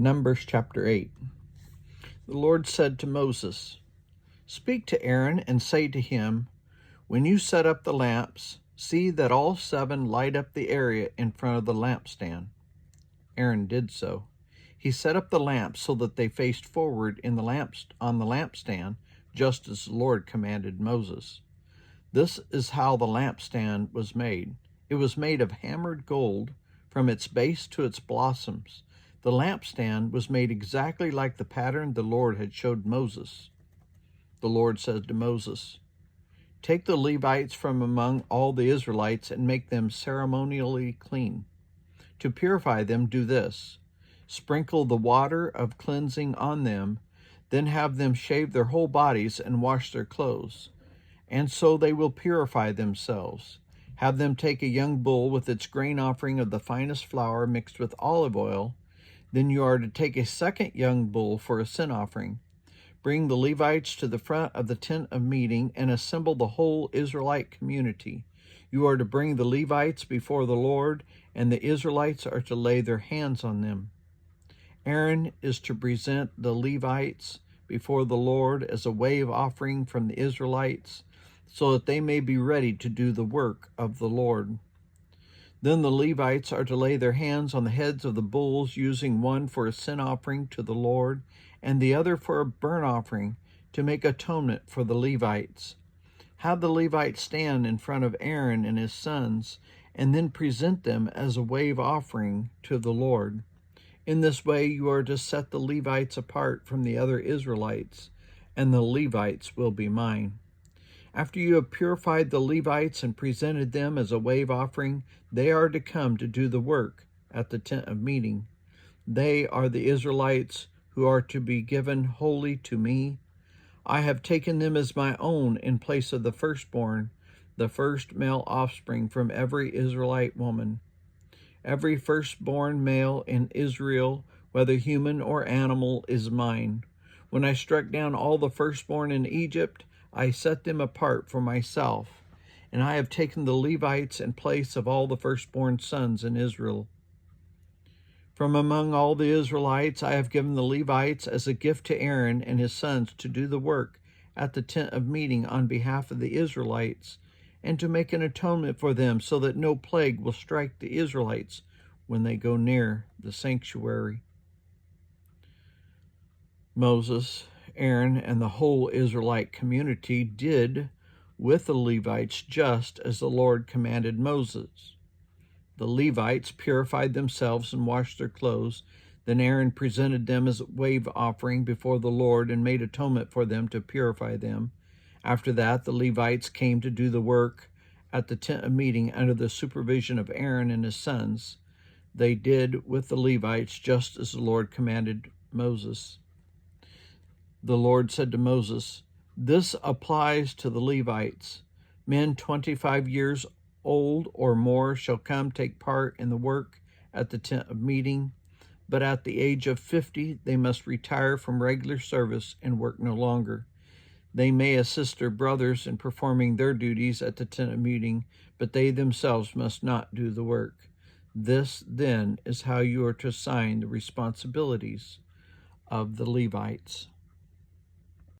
Numbers chapter 8. The Lord said to Moses, "Speak to Aaron and say to him, when you set up the lamps, see that all 7 light up the area in front of the lampstand." Aaron did so. He set up the lamps so that they faced forward on the lampstand, just as the Lord commanded Moses. This is how the lampstand was made. It was made of hammered gold from its base to its blossoms. The lampstand was made exactly like the pattern the Lord had showed Moses. The Lord said to Moses, "Take the Levites from among all the Israelites and make them ceremonially clean. To purify them, do this: sprinkle the water of cleansing on them, then have them shave their whole bodies and wash their clothes, and so they will purify themselves. Have them take a young bull with its grain offering of the finest flour mixed with olive oil. Then you are to take a second young bull for a sin offering. Bring the Levites to the front of the tent of meeting and assemble the whole Israelite community. You are to bring the Levites before the Lord, and the Israelites are to lay their hands on them. Aaron is to present the Levites before the Lord as a wave offering from the Israelites, so that they may be ready to do the work of the Lord. Then the Levites are to lay their hands on the heads of the bulls, using one for a sin offering to the Lord and the other for a burnt offering, to make atonement for the Levites. Have the Levites stand in front of Aaron and his sons, and then present them as a wave offering to the Lord. In this way you are to set the Levites apart from the other Israelites, and the Levites will be mine. After you have purified the Levites and presented them as a wave offering, they are to come to do the work at the tent of meeting. They are the Israelites who are to be given wholly to me. I have taken them as my own in place of the firstborn, the first male offspring from every Israelite woman. Every firstborn male in Israel, whether human or animal, is mine. When I struck down all the firstborn in Egypt, I set them apart for myself, and I have taken the Levites in place of all the firstborn sons in Israel. From among all the Israelites, I have given the Levites as a gift to Aaron and his sons to do the work at the tent of meeting on behalf of the Israelites, and to make an atonement for them, so that no plague will strike the Israelites when they go near the sanctuary." Moses, Aaron, and the whole Israelite community did with the Levites just as the Lord commanded Moses. The Levites purified themselves and washed their clothes. Then Aaron presented them as a wave offering before the Lord and made atonement for them to purify them. After that, the Levites came to do the work at the tent of meeting under the supervision of Aaron and his sons. They did with the Levites just as the Lord commanded Moses. The Lord said to Moses, "This applies to the Levites. Men 25 years old or more shall come take part in the work at the tent of meeting, but at the age of 50 they must retire from regular service and work no longer. They may assist their brothers in performing their duties at the tent of meeting, but they themselves must not do the work. This, then, is how you are to assign the responsibilities of the Levites."